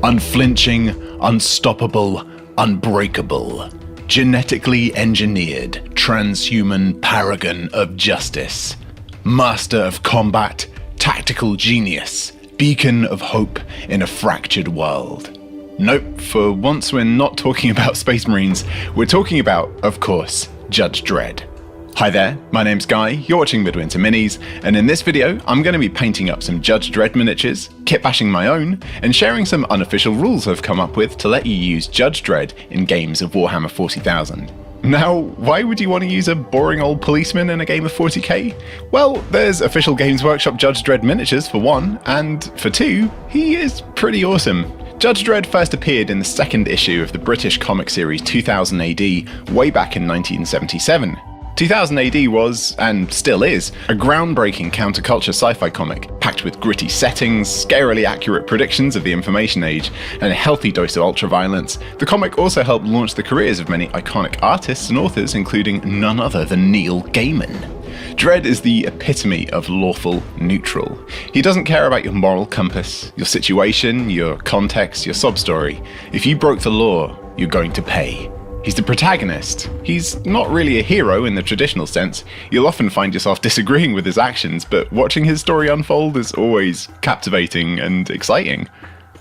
Unflinching, unstoppable, unbreakable. Genetically engineered, transhuman paragon of justice. Master of combat, tactical genius. Beacon of hope in a fractured world. Nope, for once we're not talking about Space Marines, we're talking about, of course, Judge Dredd. Hi there, my name's Guy, you're watching Midwinter Minis, and in this video I'm going to be painting up some Judge Dredd miniatures, kitbashing my own, and sharing some unofficial rules I've come up with to let you use Judge Dredd in games of Warhammer 40,000. Now, why would you want to use a boring old policeman in a game of 40k? Well, there's official Games Workshop Judge Dredd miniatures for one, and for two, he is pretty awesome. Judge Dredd first appeared in the second issue of the British comic series 2000 AD way back in 1977. 2000 AD was, and still is, a groundbreaking counterculture sci-fi comic, packed with gritty settings, scarily accurate predictions of the information age, and a healthy dose of ultra-violence. The comic also helped launch the careers of many iconic artists and authors, including none other than Neil Gaiman. Dredd is the epitome of lawful neutral. He doesn't care about your moral compass, your situation, your context, your sob story. If you broke the law, you're going to pay. He's the protagonist. He's not really a hero in the traditional sense. You'll often find yourself disagreeing with his actions, but watching his story unfold is always captivating and exciting.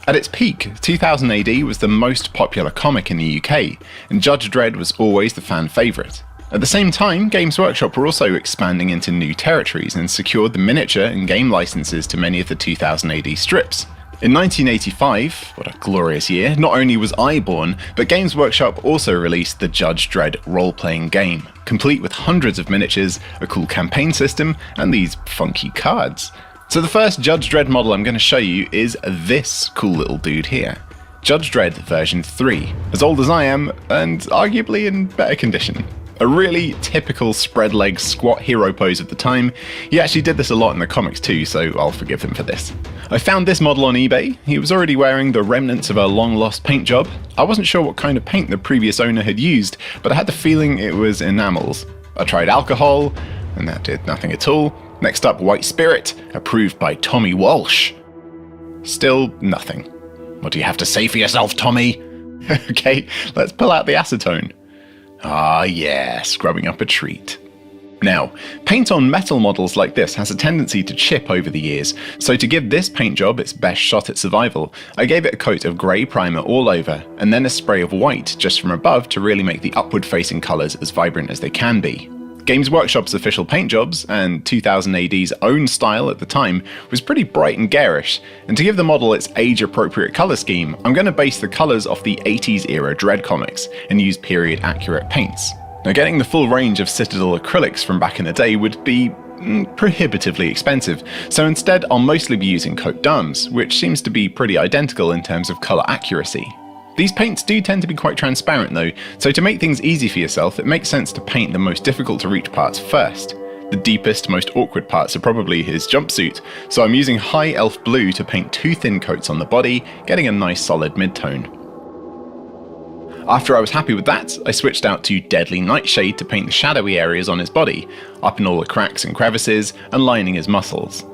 At its peak, 2000 AD was the most popular comic in the UK, and Judge Dredd was always the fan favourite. At the same time, Games Workshop were also expanding into new territories and secured the miniature and game licenses to many of the 2000 AD strips. In 1985, what a glorious year, not only was I born, but Games Workshop also released the Judge Dredd role-playing game, complete with hundreds of miniatures, a cool campaign system, and these funky cards. So the first Judge Dredd model I'm going to show you is this cool little dude here. Judge Dredd version 3, as old as I am, and arguably in better condition. A really typical spread legs squat hero pose of the time. He actually did this a lot in the comics too, so I'll forgive him for this. I found this model on eBay. He was already wearing the remnants of a long lost paint job. I wasn't sure what kind of paint the previous owner had used, but I had the feeling it was enamels. I tried alcohol, and that did nothing at all. Next up, white spirit, approved by Tommy Walsh. Still nothing. What do you have to say for yourself, Tommy? Okay, let's pull out the acetone. Ah yeah, scrubbing up a treat. Now, paint on metal models like this has a tendency to chip over the years, so to give this paint job its best shot at survival, I gave it a coat of grey primer all over, and then a spray of white just from above to really make the upward facing colours as vibrant as they can be. Games Workshop's official paint jobs, and 2000 AD's own style at the time, was pretty bright and garish, and to give the model its age-appropriate colour scheme, I'm going to base the colours off the 80s era Dredd comics, and use period-accurate paints. Now getting the full range of Citadel acrylics from back in the day would be prohibitively expensive, so instead I'll mostly be using Coat d'Arms, which seems to be pretty identical in terms of colour accuracy. These paints do tend to be quite transparent though, so to make things easy for yourself, it makes sense to paint the most difficult to reach parts first. The deepest, most awkward parts are probably his jumpsuit, so I'm using High Elf Blue to paint two thin coats on the body, getting a nice solid mid-tone. After I was happy with that, I switched out to Deadly Nightshade to paint the shadowy areas on his body, up in all the cracks and crevices, and lining his muscles.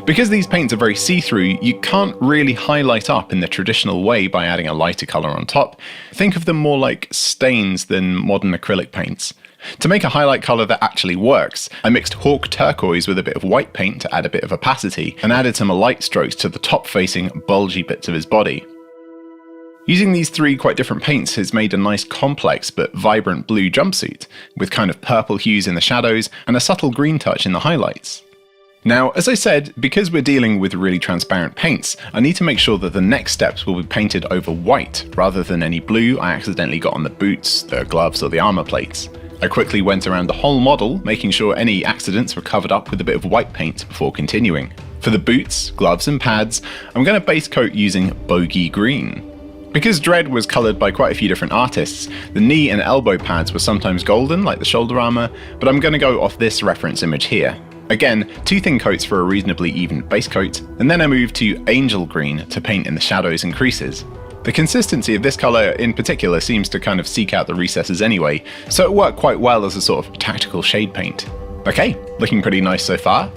Because these paints are very see-through, you can't really highlight up in the traditional way by adding a lighter colour on top. Think of them more like stains than modern acrylic paints. To make a highlight colour that actually works, I mixed Hawk Turquoise with a bit of white paint to add a bit of opacity, and added some light strokes to the top-facing, bulgy bits of his body. Using these three quite different paints has made a nice complex but vibrant blue jumpsuit, with kind of purple hues in the shadows and a subtle green touch in the highlights. Now, as I said, because we're dealing with really transparent paints, I need to make sure that the next steps will be painted over white, rather than any blue I accidentally got on the boots, the gloves or the armour plates. I quickly went around the whole model, making sure any accidents were covered up with a bit of white paint before continuing. For the boots, gloves and pads, I'm going to base coat using Bogey Green. Because Dredd was coloured by quite a few different artists, the knee and elbow pads were sometimes golden, like the shoulder armour, but I'm going to go off this reference image here. Again, two thin coats for a reasonably even base coat, and then I moved to Angel Green to paint in the shadows and creases. The consistency of this colour in particular seems to kind of seek out the recesses anyway, so it worked quite well as a sort of tactical shade paint. Okay, looking pretty nice so far.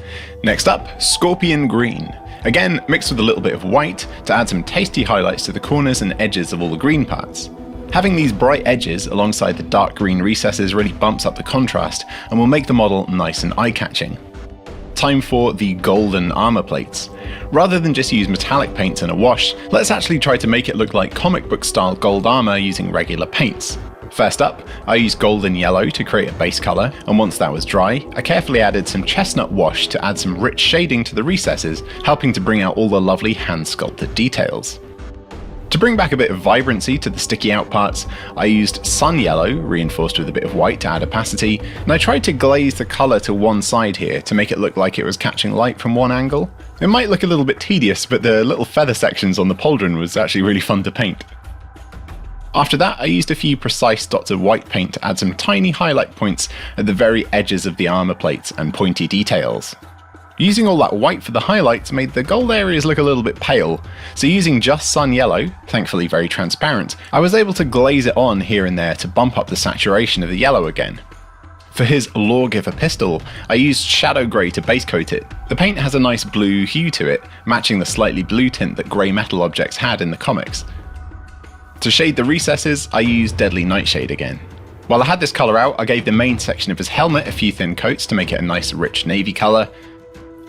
Next up, Scorpion Green. Again, mixed with a little bit of white to add some tasty highlights to the corners and edges of all the green parts. Having these bright edges alongside the dark green recesses really bumps up the contrast and will make the model nice and eye-catching. Time for the golden armor plates. Rather than just use metallic paints and a wash, let's actually try to make it look like comic book style gold armor using regular paints. First up, I used gold and yellow to create a base colour, and once that was dry, I carefully added some chestnut wash to add some rich shading to the recesses, helping to bring out all the lovely hand sculpted details. To bring back a bit of vibrancy to the sticky out parts, I used sun yellow, reinforced with a bit of white to add opacity, and I tried to glaze the colour to one side here to make it look like it was catching light from one angle. It might look a little bit tedious, but the little feather sections on the pauldron was actually really fun to paint. After that, I used a few precise dots of white paint to add some tiny highlight points at the very edges of the armour plates and pointy details. Using all that white for the highlights made the gold areas look a little bit pale, so using just sun yellow, thankfully very transparent, I was able to glaze it on here and there to bump up the saturation of the yellow again. For his Lawgiver pistol, I used shadow grey to base coat it. The paint has a nice blue hue to it, matching the slightly blue tint that grey metal objects had in the comics. To shade the recesses, I used Deadly Nightshade again. While I had this colour out, I gave the main section of his helmet a few thin coats to make it a nice rich navy colour.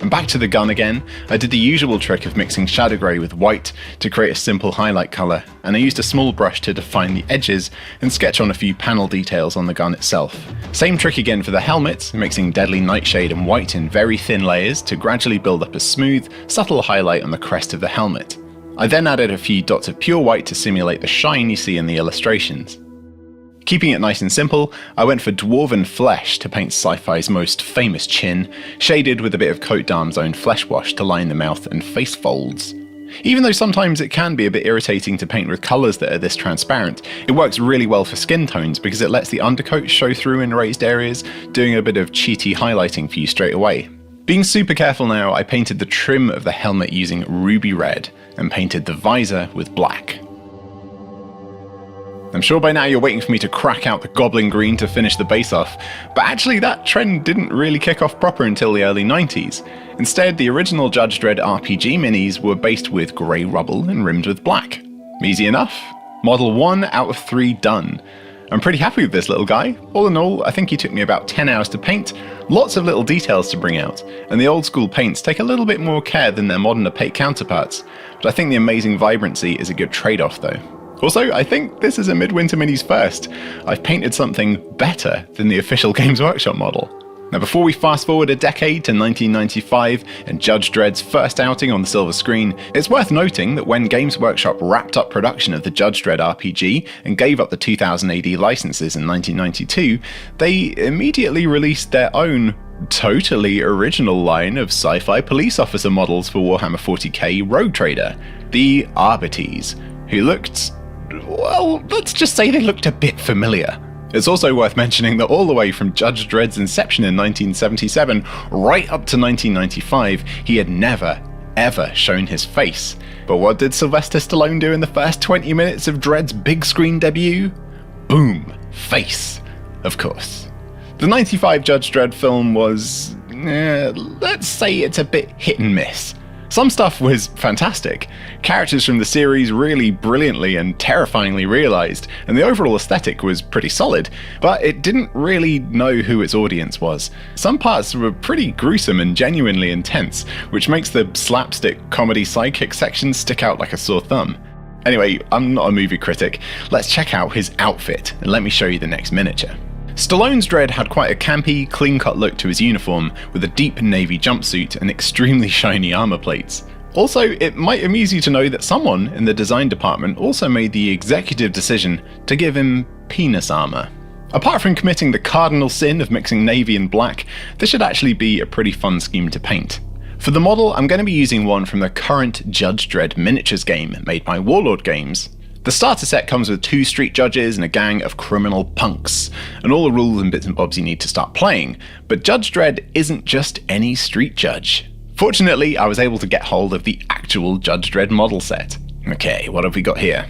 And back to the gun again, I did the usual trick of mixing shadow grey with white to create a simple highlight colour, and I used a small brush to define the edges and sketch on a few panel details on the gun itself. Same trick again for the helmet, mixing Deadly Nightshade and white in very thin layers to gradually build up a smooth, subtle highlight on the crest of the helmet. I then added a few dots of pure white to simulate the shine you see in the illustrations. Keeping it nice and simple, I went for Dwarven Flesh to paint sci-fi's most famous chin, shaded with a bit of Coat d'Arms' own flesh wash to line the mouth and face folds. Even though sometimes it can be a bit irritating to paint with colours that are this transparent, it works really well for skin tones because it lets the undercoat show through in raised areas, doing a bit of cheaty highlighting for you straight away. Being super careful now, I painted the trim of the helmet using ruby red, and painted the visor with black. I'm sure by now you're waiting for me to crack out the goblin green to finish the base off, but actually that trend didn't really kick off proper until the early 90s. Instead, the original Judge Dredd RPG minis were based with grey rubble and rimmed with black. Easy enough. Model 1 out of 3 done. I'm pretty happy with this little guy. All in all, I think he took me about 10 hours to paint, lots of little details to bring out, and the old school paints take a little bit more care than their modern opaque counterparts, but I think the amazing vibrancy is a good trade-off though. Also, I think this is a Midwinter Minis first. I've painted something better than the official Games Workshop model. Now before we fast forward a decade to 1995 and Judge Dredd's first outing on the silver screen, it's worth noting that when Games Workshop wrapped up production of the Judge Dredd RPG and gave up the 2000 AD licenses in 1992, they immediately released their own totally original line of sci-fi police officer models for Warhammer 40k Rogue Trader, the Arbites, who looked, well, let's just say they looked a bit familiar. It's also worth mentioning that all the way from Judge Dredd's inception in 1977 right up to 1995, he had never, ever shown his face. But what did Sylvester Stallone do in the first 20 minutes of Dredd's big screen debut? Boom, face, of course. The 95 Judge Dredd film was, let's say it's a bit hit and miss. Some stuff was fantastic. Characters from the series really brilliantly and terrifyingly realised, and the overall aesthetic was pretty solid, but it didn't really know who its audience was. Some parts were pretty gruesome and genuinely intense, which makes the slapstick comedy sidekick section stick out like a sore thumb. Anyway, I'm not a movie critic. Let's check out his outfit, and let me show you the next miniature. Stallone's Dredd had quite a campy, clean-cut look to his uniform, with a deep navy jumpsuit and extremely shiny armour plates. Also, it might amuse you to know that someone in the design department also made the executive decision to give him penis armour. Apart from committing the cardinal sin of mixing navy and black, this should actually be a pretty fun scheme to paint. For the model, I'm going to be using one from the current Judge Dredd miniatures game made by Warlord Games. The starter set comes with 2 street judges and a gang of criminal punks, and all the rules and bits and bobs you need to start playing, but Judge Dredd isn't just any street judge. Fortunately, I was able to get hold of the actual Judge Dredd model set. Okay, what have we got here?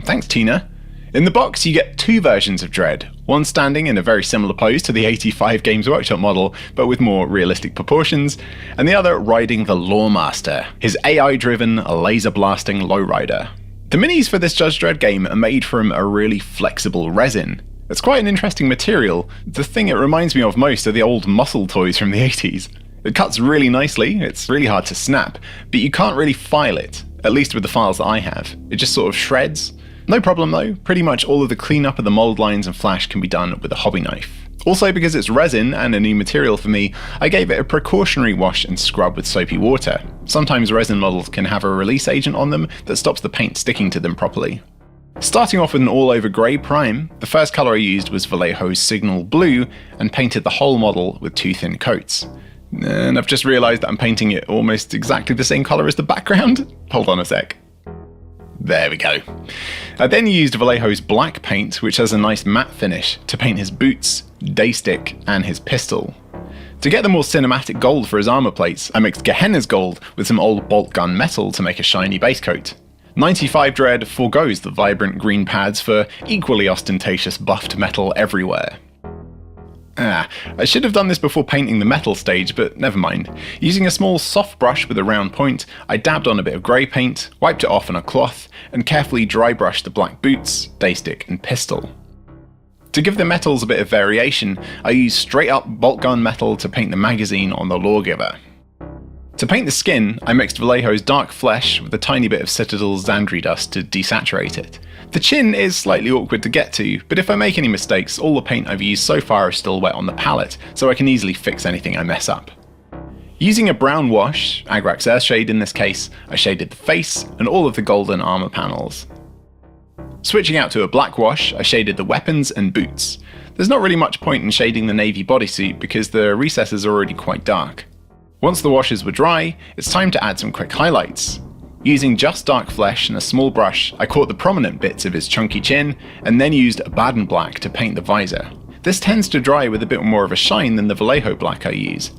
Thanks Tina. In the box, you get two versions of Dredd, one standing in a very similar pose to the 85 Games Workshop model, but with more realistic proportions, and the other riding the Lawmaster, his AI-driven, laser-blasting lowrider. The minis for this Judge Dredd game are made from a really flexible resin. It's quite an interesting material. The thing it reminds me of most are the old muscle toys from the 80s. It cuts really nicely, it's really hard to snap, but you can't really file it, at least with the files that I have. It just sort of shreds. No problem though, pretty much all of the cleanup of the mold lines and flash can be done with a hobby knife. Also, because it's resin and a new material for me, I gave it a precautionary wash and scrub with soapy water. Sometimes resin models can have a release agent on them that stops the paint sticking to them properly. Starting off with an all-over grey prime, the first colour I used was Vallejo's Signal Blue and painted the whole model with two thin coats. And I've just realised that I'm painting it almost exactly the same colour as the background. Hold on a sec. There we go. I then used Vallejo's black paint, which has a nice matte finish, to paint his boots, daystick, and his pistol. To get the more cinematic gold for his armor plates, I mixed Gehenna's gold with some old bolt gun metal to make a shiny base coat. 95 Dredd forgoes the vibrant green pads for equally ostentatious buffed metal everywhere. I should have done this before painting the metal stage, but never mind. Using a small soft brush with a round point, I dabbed on a bit of grey paint, wiped it off on a cloth, and carefully dry brushed the black boots, daystick, and pistol. To give the metals a bit of variation, I used straight up bolt gun metal to paint the magazine on the Lawgiver. To paint the skin, I mixed Vallejo's dark flesh with a tiny bit of Citadel's Xandri dust to desaturate it. The chin is slightly awkward to get to, but if I make any mistakes, all the paint I've used so far is still wet on the palette, so I can easily fix anything I mess up. Using a brown wash, Agrax Earthshade in this case, I shaded the face and all of the golden armor panels. Switching out to a black wash, I shaded the weapons and boots. There's not really much point in shading the navy bodysuit because the recesses are already quite dark. Once the washes were dry, it's time to add some quick highlights. Using just dark flesh and a small brush, I caught the prominent bits of his chunky chin, and then used a Baden black to paint the visor. This tends to dry with a bit more of a shine than the Vallejo black I use.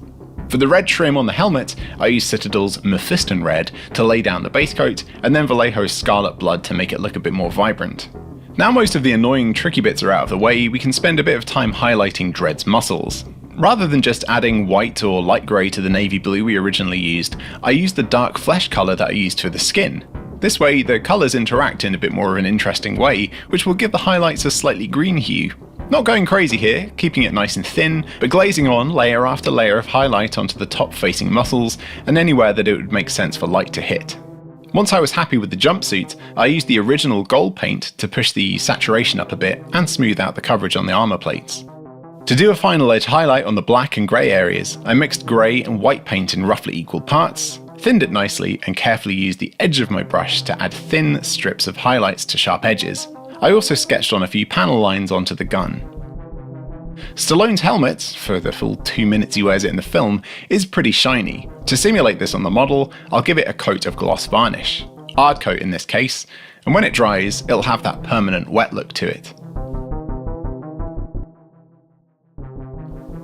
For the red trim on the helmet, I used Citadel's Mephiston Red to lay down the base coat, and then Vallejo's Scarlet Blood to make it look a bit more vibrant. Now most of the annoying tricky bits are out of the way, we can spend a bit of time highlighting Dredd's muscles. Rather than just adding white or light grey to the navy blue we originally used, I used the dark flesh colour that I used for the skin. This way the colours interact in a bit more of an interesting way, which will give the highlights a slightly green hue. Not going crazy here, keeping it nice and thin, but glazing on layer after layer of highlight onto the top facing muscles and anywhere that it would make sense for light to hit. Once I was happy with the jumpsuit, I used the original gold paint to push the saturation up a bit and smooth out the coverage on the armour plates. To do a final edge highlight on the black and grey areas, I mixed grey and white paint in roughly equal parts, thinned it nicely, and carefully used the edge of my brush to add thin strips of highlights to sharp edges. I also sketched on a few panel lines onto the gun. Stallone's helmet, for the full 2 minutes he wears it in the film, is pretty shiny. To simulate this on the model, I'll give it a coat of gloss varnish, Ard coat in this case, and when it dries, it'll have that permanent wet look to it.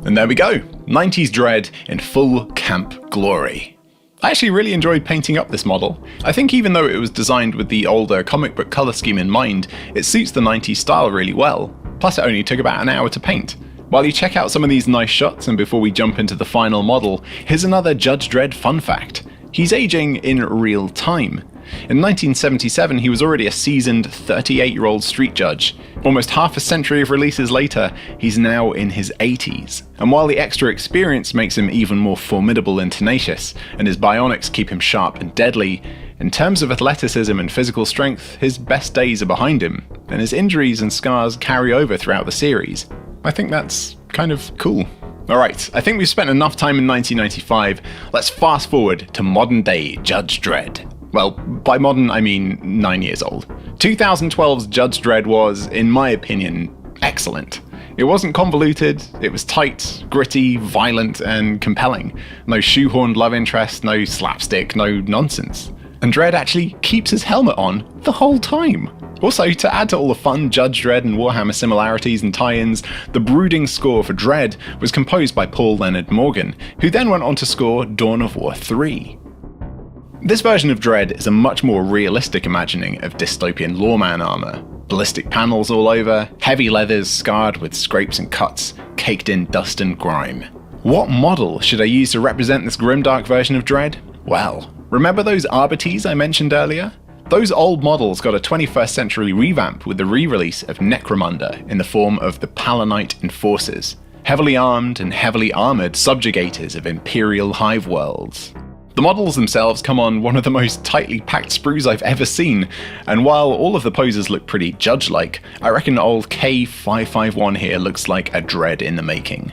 And there we go, 90s Dredd in full camp glory. I actually really enjoyed painting up this model. I think even though it was designed with the older comic book colour scheme in mind, it suits the 90s style really well. Plus it only took about an hour to paint. While you check out some of these nice shots and before we jump into the final model, here's another Judge Dredd fun fact. He's aging in real time. In 1977, he was already a seasoned 38-year-old street judge. Almost half a century of releases later, he's now in his 80s. And while the extra experience makes him even more formidable and tenacious, and his bionics keep him sharp and deadly, in terms of athleticism and physical strength, his best days are behind him, and his injuries and scars carry over throughout the series. I think that's kind of cool. Alright, I think we've spent enough time in 1995, let's fast forward to modern day Judge Dredd. Well, by modern I mean 9 years old. 2012's Judge Dredd was, in my opinion, excellent. It wasn't convoluted, it was tight, gritty, violent, and compelling. No shoehorned love interest, no slapstick, no nonsense. And Dredd actually keeps his helmet on the whole time. Also, to add to all the fun Judge Dredd and Warhammer similarities and tie-ins, the brooding score for Dredd was composed by Paul Leonard Morgan, who then went on to score Dawn of War 3. This version of Dredd is a much more realistic imagining of dystopian lawman armour. Ballistic panels all over, heavy leathers scarred with scrapes and cuts, caked in dust and grime. What model should I use to represent this grimdark version of Dredd? Well, remember those Arbites I mentioned earlier? Those old models got a 21st century revamp with the re-release of Necromunda in the form of the Palanite Enforcers, heavily armed and heavily armoured subjugators of Imperial hive worlds. The models themselves come on one of the most tightly packed sprues I've ever seen, and while all of the poses look pretty Judge-like, I reckon old K551 here looks like a Dredd in the making.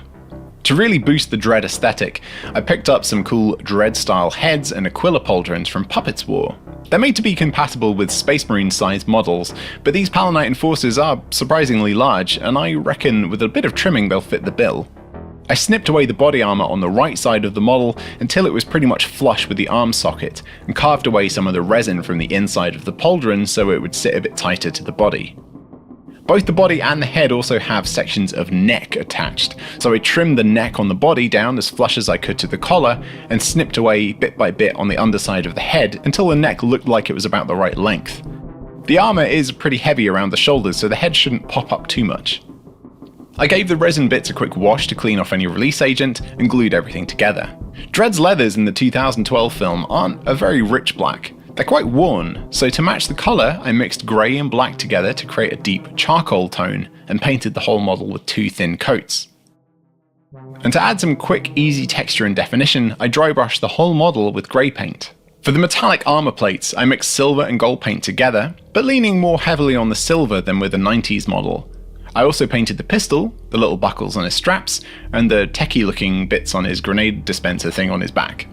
To really boost the Dredd aesthetic, I picked up some cool Dredd-style heads and Aquila pauldrons from Puppetswar. They're made to be compatible with Space Marine-sized models, but these Palanite Enforcers are surprisingly large, and I reckon with a bit of trimming they'll fit the bill. I snipped away the body armour on the right side of the model until it was pretty much flush with the arm socket, and carved away some of the resin from the inside of the pauldron so it would sit a bit tighter to the body. Both the body and the head also have sections of neck attached, so I trimmed the neck on the body down as flush as I could to the collar, and snipped away bit by bit on the underside of the head until the neck looked like it was about the right length. The armour is pretty heavy around the shoulders, so the head shouldn't pop up too much. I gave the resin bits a quick wash to clean off any release agent, and glued everything together. Dredd's leathers in the 2012 film aren't a very rich black. They're quite worn, so to match the colour, I mixed grey and black together to create a deep charcoal tone, and painted the whole model with 2 thin coats. And to add some quick, easy texture and definition, I dry brushed the whole model with grey paint. For the metallic armour plates, I mixed silver and gold paint together, but leaning more heavily on the silver than with the 90s model. I also painted the pistol, the little buckles on his straps, and the techie looking bits on his grenade dispenser thing on his back.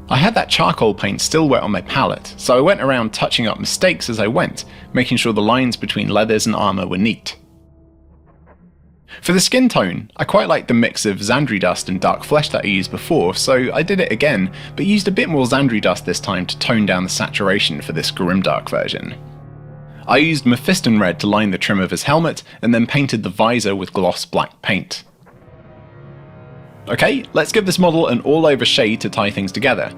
I had that charcoal paint still wet on my palette, so I went around touching up mistakes as I went, making sure the lines between leathers and armour were neat. For the skin tone, I quite liked the mix of Xandri dust and dark flesh that I used before, so I did it again, but used a bit more Xandri dust this time to tone down the saturation for this grimdark version. I used Mephiston red to line the trim of his helmet, and then painted the visor with gloss black paint. Okay, let's give this model an all-over shade to tie things together.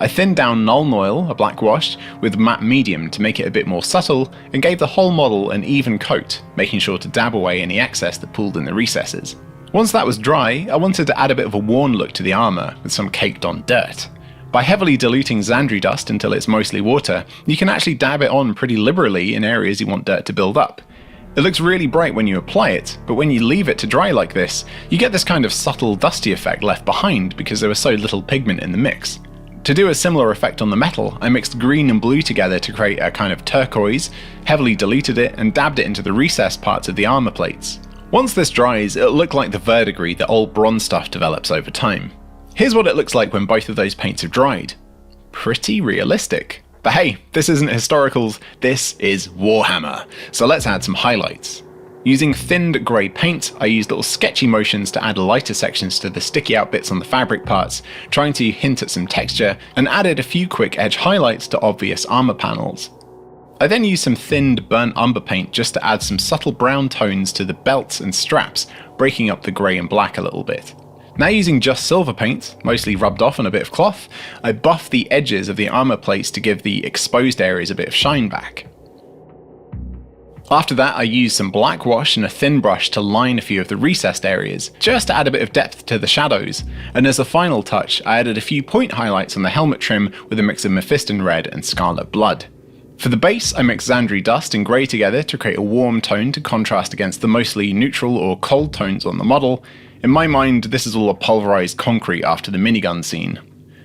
I thinned down Nuln Oil, a black wash, with matte medium to make it a bit more subtle, and gave the whole model an even coat, making sure to dab away any excess that pooled in the recesses. Once that was dry, I wanted to add a bit of a worn look to the armour, with some caked on dirt. By heavily diluting Xandri dust until it's mostly water, you can actually dab it on pretty liberally in areas you want dirt to build up. It looks really bright when you apply it, but when you leave it to dry like this, you get this kind of subtle dusty effect left behind because there was so little pigment in the mix. To do a similar effect on the metal, I mixed green and blue together to create a kind of turquoise, heavily diluted it, and dabbed it into the recessed parts of the armour plates. Once this dries, it'll look like the verdigris that old bronze stuff develops over time. Here's what it looks like when both of those paints have dried. Pretty realistic. But hey, this isn't historicals, this is Warhammer, so let's add some highlights. Using thinned grey paint, I used little sketchy motions to add lighter sections to the sticky out bits on the fabric parts, trying to hint at some texture, and added a few quick edge highlights to obvious armour panels. I then used some thinned burnt umber paint just to add some subtle brown tones to the belts and straps, breaking up the grey and black a little bit. Now using just silver paint, mostly rubbed off on a bit of cloth, I buffed the edges of the armour plates to give the exposed areas a bit of shine back. After that, I used some black wash and a thin brush to line a few of the recessed areas, just to add a bit of depth to the shadows, and as a final touch, I added a few point highlights on the helmet trim with a mix of Mephiston red and Scarlet Blood. For the base, I mixed Xandri dust and grey together to create a warm tone to contrast against the mostly neutral or cold tones on the model. In my mind, this is all a pulverised concrete after the minigun scene.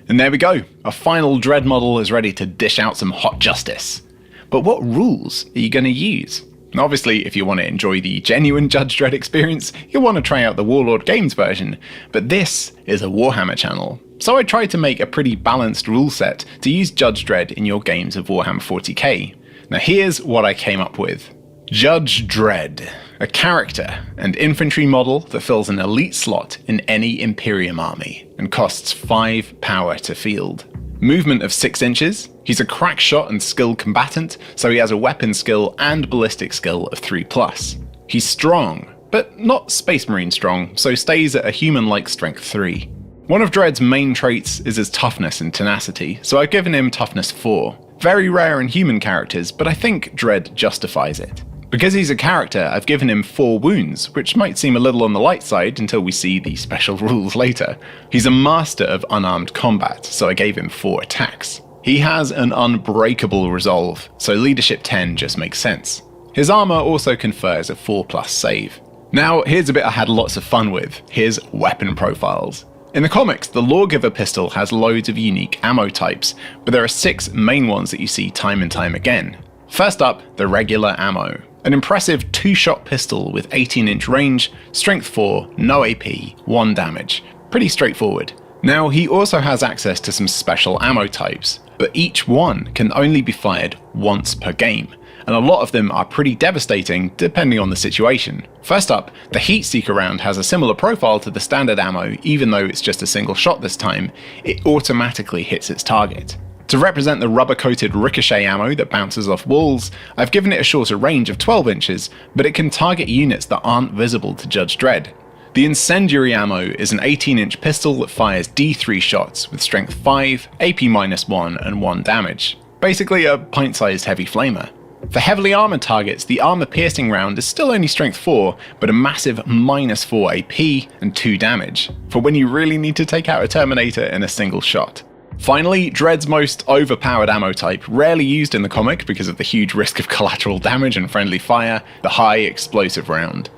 And there we go, a final Dredd model is ready to dish out some hot justice. But what rules are you going to use? Obviously, if you want to enjoy the genuine Judge Dredd experience, you'll want to try out the Warlord Games version, but this is a Warhammer channel. So I tried to make a pretty balanced rule set to use Judge Dredd in your games of Warhammer 40k. Now here's what I came up with. Judge Dredd, a character and infantry model that fills an elite slot in any Imperium army, and costs 5 power to field. Movement of 6 inches, he's a crack shot and skilled combatant, so he has a weapon skill and ballistic skill of 3+. He's strong, but not Space Marine strong, so stays at a human-like strength 3. One of Dredd's main traits is his toughness and tenacity, so I've given him toughness 4. Very rare in human characters, but I think Dredd justifies it. Because he's a character, I've given him 4 wounds, which might seem a little on the light side until we see the special rules later. He's a master of unarmed combat, so I gave him 4 attacks. He has an unbreakable resolve, so leadership 10 just makes sense. His armor also confers a 4+ save. Now, here's a bit I had lots of fun with, his weapon profiles. In the comics, the Lawgiver pistol has loads of unique ammo types, but there are 6 main ones that you see time and time again. First up, the regular ammo. An impressive 2-shot pistol with 18-inch range, strength 4, no AP, 1 damage. Pretty straightforward. Now, he also has access to some special ammo types, but each one can only be fired once per game, and a lot of them are pretty devastating depending on the situation. First up, the Heat Seeker round has a similar profile to the standard ammo, even though it's just a single shot this time, it automatically hits its target. To represent the rubber-coated ricochet ammo that bounces off walls, I've given it a shorter range of 12 inches, but it can target units that aren't visible to Judge Dredd. The incendiary ammo is an 18-inch pistol that fires D3 shots with strength 5, AP -1 and 1 damage. Basically a pint-sized heavy flamer. For heavily armoured targets, the armour-piercing round is still only strength 4, but a massive -4 AP and 2 damage, for when you really need to take out a Terminator in a single shot. Finally, Dredd's most overpowered ammo type, rarely used in the comic because of the huge risk of collateral damage and friendly fire, the high explosive round.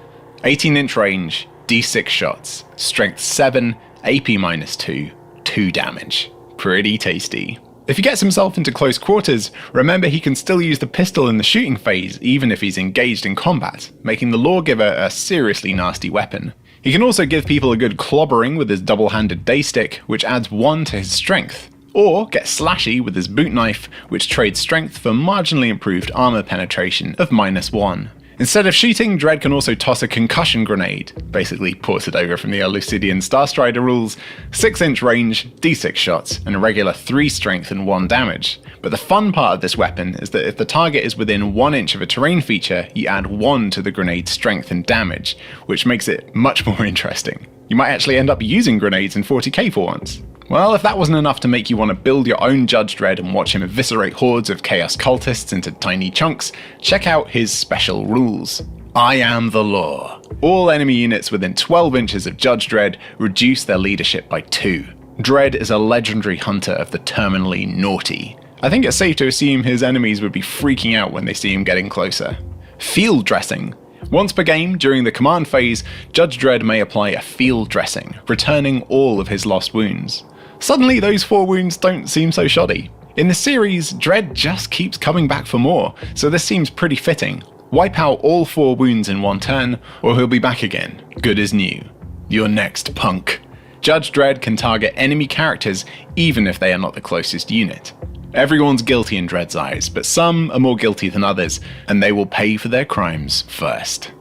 18-inch range, D6 shots, strength 7, AP -2, 2 damage. Pretty tasty. If he gets himself into close quarters, remember he can still use the pistol in the shooting phase even if he's engaged in combat, making the Lawgiver a seriously nasty weapon. He can also give people a good clobbering with his double-handed daystick, which adds 1 to his strength, or get slashy with his boot knife, which trades strength for marginally improved armor penetration of -1. Instead of shooting, Dredd can also toss a concussion grenade, basically ported over from the Elucidian Starstrider rules, 6-inch range, D6 shots, and a regular 3 strength and 1 damage. But the fun part of this weapon is that if the target is within 1 inch of a terrain feature, you add 1 to the grenade's strength and damage, which makes it much more interesting. You might actually end up using grenades in 40k for once. Well, if that wasn't enough to make you want to build your own Judge Dredd and watch him eviscerate hordes of chaos cultists into tiny chunks, check out his special rules. I am the law. All enemy units within 12 inches of Judge Dredd reduce their leadership by 2. Dredd is a legendary hunter of the terminally naughty. I think it's safe to assume his enemies would be freaking out when they see him getting closer. Field dressing. Once per game, during the command phase, Judge Dredd may apply a field dressing, returning all of his lost wounds. Suddenly those 4 wounds don't seem so shoddy. In the series, Dredd just keeps coming back for more, so this seems pretty fitting. Wipe out all 4 wounds in one turn, or he'll be back again, good as new. You're next, punk. Judge Dredd can target enemy characters even if they are not the closest unit. Everyone's guilty in Dredd's eyes, but some are more guilty than others, and they will pay for their crimes first.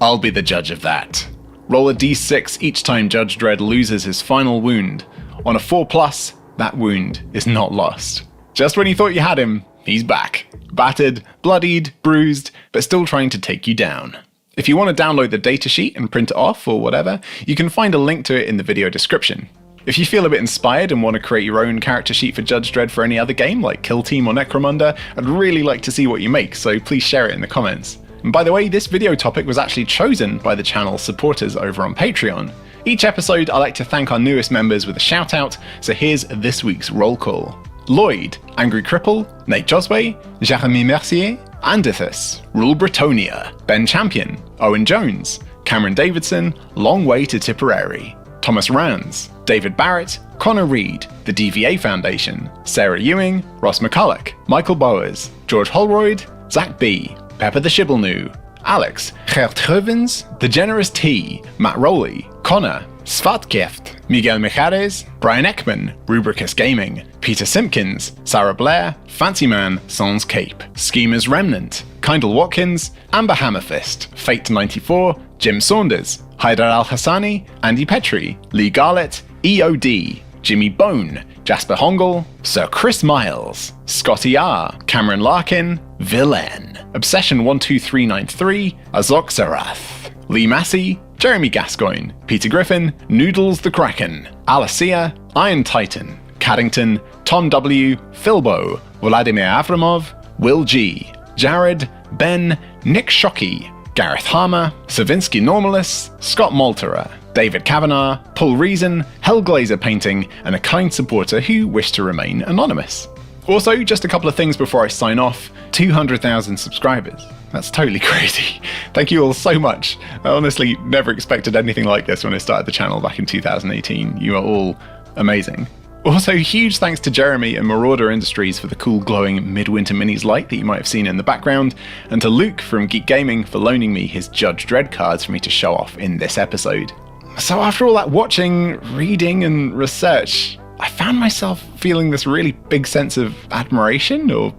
I'll be the judge of that. Roll a d6 each time Judge Dredd loses his final wound. On a 4+, that wound is not lost. Just when you thought you had him, he's back. Battered, bloodied, bruised, but still trying to take you down. If you want to download the datasheet and print it off or whatever, you can find a link to it in the video description. If you feel a bit inspired and want to create your own character sheet for Judge Dredd for any other game like Kill Team or Necromunda, I'd really like to see what you make, so please share it in the comments. And by the way, this video topic was actually chosen by the channel's supporters over on Patreon. Each episode I like to thank our newest members with a shout out, so here's this week's roll call. Lloyd, Angry Cripple, Nate Josway, Jeremy Mercier, Andithus, Rule Bretonia, Ben Champion, Owen Jones, Cameron Davidson, Long Way to Tipperary, Thomas Rands, David Barrett, Connor Reed, the DVA Foundation, Sarah Ewing, Ross McCulloch, Michael Bowers, George Holroyd, Zach B, Pepper the Shibblenu, Alex, Gert Hovens, The Generous T, Matt Rowley, Connor, Svatgift, Miguel Mijares, Brian Ekman, Rubricus Gaming, Peter Simpkins, Sarah Blair, Fancy Man, Sans Cape, Schemers Remnant, Kindle Watkins, Amber Hammerfist, Fate94, Jim Saunders, Haidar Al-Hassani, Andy Petrie, Lee Garlett, EOD, Jimmy Bone, Jasper Hongel, Sir Chris Miles, Scotty R, Cameron Larkin, Villain, Obsession12393, Azok Zarath, Lee Massey, Jeremy Gascoigne, Peter Griffin, Noodles the Kraken, Alicia, Iron Titan, Caddington, Tom W, Philbo, Vladimir Avramov, Will G, Jared, Ben, Nick Shockey, Gareth Harmer, Savinsky Normalus, Scott Malterer, David Kavanagh, Paul Reason, Hellglazer Painting, and a kind supporter who wished to remain anonymous. Also, just a couple of things before I sign off. 200,000 subscribers. That's totally crazy. Thank you all so much. I honestly never expected anything like this when I started the channel back in 2018. You are all amazing. Also, huge thanks to Jeremy and Marauder Industries for the cool glowing Midwinter Minis light that you might have seen in the background, and to Luke from Geek Gaming for loaning me his Judge Dredd cards for me to show off in this episode. So after all that watching, reading and research, I found myself feeling this really big sense of admiration, or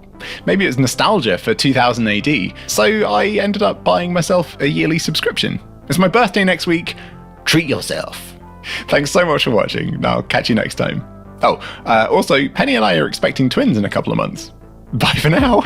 maybe it was nostalgia for 2000 AD, so I ended up buying myself a yearly subscription. It's my birthday next week. Treat yourself. Thanks so much for watching, and I'll catch you next time. Oh, also, Penny and I are expecting twins in a couple of months. Bye for now.